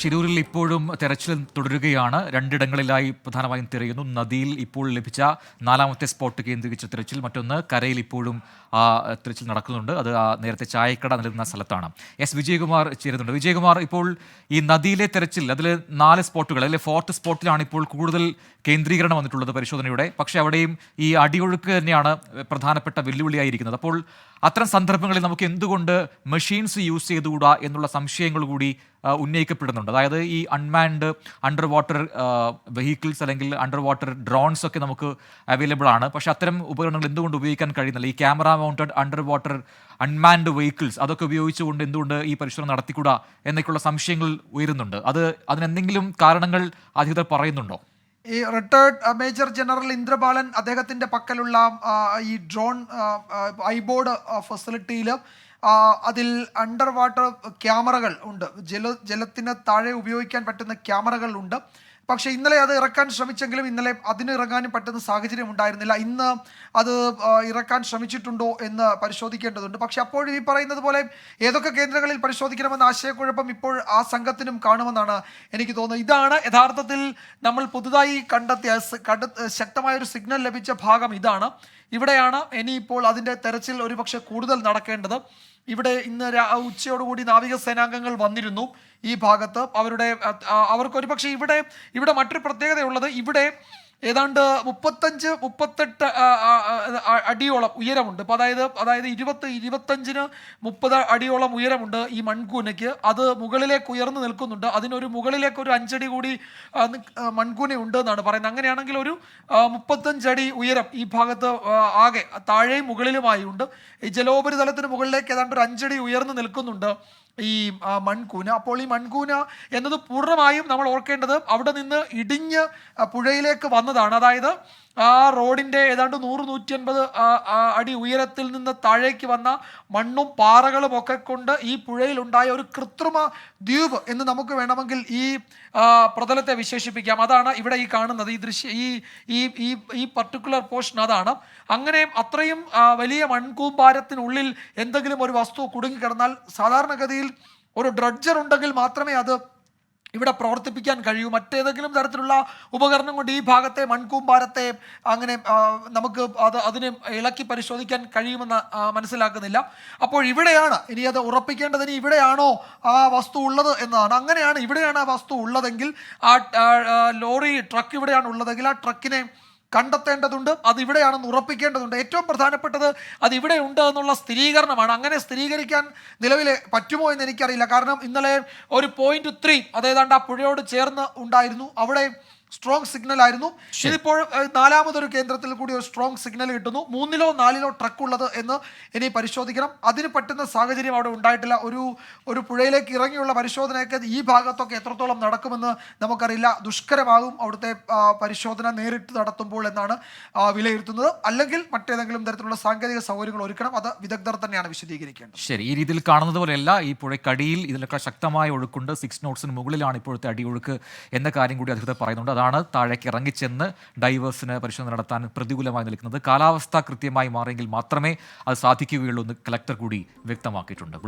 ഷിരൂരിൽ ഇപ്പോഴും തെരച്ചിൽ തുടരുകയാണ്. രണ്ടിടങ്ങളിലായി പ്രധാനമായും തിരയുന്നു. നദിയിൽ ഇപ്പോൾ ലഭിച്ച 4ാമത്തെ സ്പോട്ട് കേന്ദ്രീകരിച്ച തിരച്ചിൽ, മറ്റൊന്ന് കരയിൽ ഇപ്പോഴും തിരച്ചിൽ നടക്കുന്നുണ്ട്. അത് നേരത്തെ ചായക്കട നിൽക്കുന്ന സ്ഥലത്താണ്. എസ് വിജയകുമാർ ചേരുന്നുണ്ട്. വിജയകുമാർ, ഇപ്പോൾ ഈ നദിയിലെ തെരച്ചിൽ, അതിൽ 4 സ്പോട്ടുകൾ, അതിലെ 4th സ്പോട്ടിലാണ് ഇപ്പോൾ കൂടുതൽ കേന്ദ്രീകരണം വന്നിട്ടുള്ളത് പരിശോധനയുടെ. പക്ഷേ അവിടെയും ഈ അടിയൊഴുക്ക് തന്നെയാണ് പ്രധാനപ്പെട്ട വെല്ലുവിളിയായിരിക്കുന്നത്. അപ്പോൾ അത്തരം സന്ദർഭങ്ങളിൽ നമുക്ക് എന്തുകൊണ്ട് മെഷീൻസ് യൂസ് ചെയ്തുകൂടാ എന്നുള്ള സംശയങ്ങൾ കൂടി ഉന്നയിക്കപ്പെടുന്നുണ്ട്. അതായത് ഈ അൺമാൻഡ് അണ്ടർ വാട്ടർ വെഹിക്കിൾസ് അല്ലെങ്കിൽ അണ്ടർ വാട്ടർ ഡ്രോൺസ് ഒക്കെ നമുക്ക് അവൈലബിൾ ആണ്. പക്ഷേ അത്തരം ഉപകരണങ്ങൾ എന്തുകൊണ്ട് ഉപയോഗിക്കാൻ കഴിയുന്നില്ല? ഈ camera mounted under water unmanned vehicles അതൊക്കെ ഉപയോഗിച്ചുകൊണ്ട് എന്തുകൊണ്ട് ഈ പരിശോധന നടത്തിക്കൂടാ എന്നൊക്കെയുള്ള സംശയങ്ങൾ ഉയരുന്നുണ്ട്. അതിനെന്തെങ്കിലും കാരണങ്ങൾ അധികൃതർ പറയുന്നുണ്ടോ? ഈ റിട്ടയർഡ് മേജർ ജനറൽ ഇന്ദ്രബാലൻ അദ്ദേഹത്തിൻ്റെ പക്കലുള്ള ഈ ഡ്രോൺ ഐബോർഡ് ഫെസിലിറ്റിയിൽ അതിൽ അണ്ടർ വാട്ടർ ക്യാമറകൾ ഉണ്ട്. ജലത്തിന് താഴെ ഉപയോഗിക്കാൻ പറ്റുന്ന ക്യാമറകൾ ഉണ്ട്. പക്ഷേ ഇന്നലെ അത് ഇറക്കാൻ ശ്രമിച്ചെങ്കിലും ഇന്നലെ അതിന് ഇറങ്ങാനും പറ്റുന്ന സാഹചര്യം ഉണ്ടായിരുന്നില്ല. ഇന്ന് അത് ഇറക്കാൻ ശ്രമിച്ചിട്ടുണ്ടോ എന്ന് പരിശോധിക്കേണ്ടതുണ്ട്. പക്ഷെ അപ്പോഴും ഈ പറയുന്നത് പോലെ ഏതൊക്കെ കേന്ദ്രങ്ങളിൽ പരിശോധിക്കണമെന്ന ആശയക്കുഴപ്പം ഇപ്പോൾ ആ സംഘത്തിനും കാണുമെന്നാണ് എനിക്ക് തോന്നുന്നത്. ഇതാണ് യഥാർത്ഥത്തിൽ നമ്മൾ പുതുതായി കണ്ടെത്തിയ ശക്തമായൊരു സിഗ്നൽ ലഭിച്ച ഭാഗം. ഇതാണ്, ഇവിടെയാണ് ഇനിയിപ്പോൾ അതിൻ്റെ തെരച്ചിൽ ഒരുപക്ഷെ കൂടുതൽ നടക്കേണ്ടത്. ഇവിടെ ഇന്ന് ഉച്ചയോടുകൂടി നാവികസേനാംഗങ്ങൾ വന്നിരുന്നു ഈ ഭാഗത്ത്. അവർക്കൊരു പക്ഷേ ഇവിടെ മറ്റൊരു പ്രത്യേകതയുള്ളത്, ഇവിടെ ഏതാണ്ട് 35-38 അടിയോളം ഉയരമുണ്ട്. അപ്പോൾ അതായത് 25-30 അടിയോളം ഉയരമുണ്ട് ഈ മൺകൂനയ്ക്ക്. അത് മുകളിലേക്ക് ഉയർന്നു നിൽക്കുന്നുണ്ട്. അതിനൊരു മുകളിലേക്ക് ഒരു 5 അടി കൂടി മൺകൂന ഉണ്ട് എന്നാണ് പറയുന്നത്. അങ്ങനെയാണെങ്കിൽ ഒരു 35 അടി ഉയരം ഈ ഭാഗത്ത് ആകെ താഴെയും മുകളിലുമായി ഉണ്ട്. ഈ ജലോപരിതലത്തിന് മുകളിലേക്ക് ഏതാണ്ട് ഒരു 5 അടി ഉയർന്നു നിൽക്കുന്നുണ്ട് ഈ മൺകൂന. അപ്പോൾ ഈ മൺകൂന എന്നത് പൂർണ്ണമായും നമ്മൾ ഓർക്കേണ്ടത് അവിടെ നിന്ന് ഇടിഞ്ഞ് പുഴയിലേക്ക് വന്നതാണ്. അതായത് ആ റോഡിൻ്റെ ഏതാണ്ട് 100-150 അടി ഉയരത്തിൽ നിന്ന് താഴേക്ക് വന്ന മണ്ണും പാറകളും ഒക്കെ കൊണ്ട് ഈ പുഴയിലുണ്ടായ ഒരു കൃത്രിമ ദ്വീപ് എന്ന് നമുക്ക് വേണമെങ്കിൽ ഈ പ്രതലത്തെ വിശേഷിപ്പിക്കാം. അതാണ് ഇവിടെ ഈ കാണുന്നത്. ഈ പർട്ടിക്കുലർ പോർഷൻ അതാണ്. അങ്ങനെ അത്രയും വലിയ മൺകൂമ്പാരത്തിനുള്ളിൽ എന്തെങ്കിലും ഒരു വസ്തു കുടുങ്ങിക്കിടന്നാൽ സാധാരണഗതിയിൽ ഒരു ഡ്രഡ്ജർ ഉണ്ടെങ്കിൽ മാത്രമേ അത് ഇവിടെ പ്രവർത്തിപ്പിക്കാൻ കഴിയൂ. മറ്റേതെങ്കിലും തരത്തിലുള്ള ഉപകരണം കൊണ്ട് ഈ ഭാഗത്തെ മൺകൂമ്പാരത്തെ അങ്ങനെ നമുക്ക് അതിനെ ഇളക്കി പരിശോധിക്കാൻ കഴിയുമെന്ന് മനസ്സിലാക്കുന്നില്ല. അപ്പോൾ ഇവിടെയാണ് ഇനി അത് ഉറപ്പിക്കേണ്ടതിന് ഇവിടെയാണോ ആ വസ്തു ഉള്ളത് എന്നതാണ്. അങ്ങനെയാണ് ഇവിടെയാണ് ആ വസ്തു ഉള്ളതെങ്കിൽ, ആ ലോറി ട്രക്ക് ഇവിടെയാണ് ഉള്ളതെങ്കിൽ ആ ട്രക്കിനെ കണ്ടെത്തേണ്ടതുണ്ട്. അത് ഇവിടെയാണെന്ന് ഉറപ്പിക്കേണ്ടതുണ്ട്. ഏറ്റവും പ്രധാനപ്പെട്ടത് അത് ഇവിടെ ഉണ്ട് എന്നുള്ള സ്ഥിരീകരണമാണ്. അങ്ങനെ സ്ഥിരീകരിക്കാൻ നിലവിൽ പറ്റുമോ എന്ന് എനിക്കറിയില്ല. കാരണം ഇന്നലെ ഒരു 0.3 അതേതാണ്ട് ആ പുഴയോട് ചേർന്ന് ഉണ്ടായിരുന്നു. അവിടെ സ്ട്രോങ് സിഗ്നൽ ആയിരുന്നു. ഇതിപ്പോൾ 4ാമതൊരു കേന്ദ്രത്തിൽ കൂടി ഒരു സ്ട്രോങ് സിഗ്നൽ കിട്ടുന്നു. 3-ലോ 4-ലോ ട്രക്ക് ഉള്ളത് എന്ന് ഇനി പരിശോധിക്കണം. അതിന് പറ്റുന്ന സാഹചര്യം അവിടെ ഉണ്ടായിട്ടില്ല. ഒരു പുഴയിലേക്ക് ഇറങ്ങിയുള്ള പരിശോധനയൊക്കെ ഈ ഭാഗത്തൊക്കെ എത്രത്തോളം നടക്കുമെന്ന് നമുക്കറിയില്ല. ദുഷ്കരമാകും അവിടുത്തെ പരിശോധന നേരിട്ട് നടത്തുമ്പോൾ എന്നാണ് വിലയിരുത്തുന്നത്. അല്ലെങ്കിൽ മറ്റേതെങ്കിലും തരത്തിലുള്ള സാങ്കേതിക സൗകര്യങ്ങൾ ഒരുക്കണം. അത് വിദഗ്ധർ തന്നെയാണ് വിശദീകരിക്കേണ്ടത്. ശരി, ഈ രീതിയിൽ കാണുന്നത് പോലെയല്ല. ഈ പുഴക്കടിയിൽ ഇതിലൊക്കെ ശക്തമായ ഒഴുക്കുണ്ട്. 6 knotsന് മുകളിലാണ് ഇപ്പോഴത്തെ അടിയൊഴുക്ക് എന്ന കാര്യം കൂടി അധികൃതർ പറയുന്നുണ്ട്. അതാണ് താഴേക്ക് ഇറങ്ങിച്ചെന്ന് ഡൈവേഴ്സിന് പരിശോധന നടത്താൻ പ്രതികൂലമായി നിൽക്കുന്നത്. കാലാവസ്ഥ കൃത്യമായി മാറിയെങ്കിൽ മാത്രമേ അത് സാധിക്കുകയുള്ളൂ എന്ന് കലക്ടർ കൂടി വ്യക്തമാക്കിയിട്ടുണ്ട്.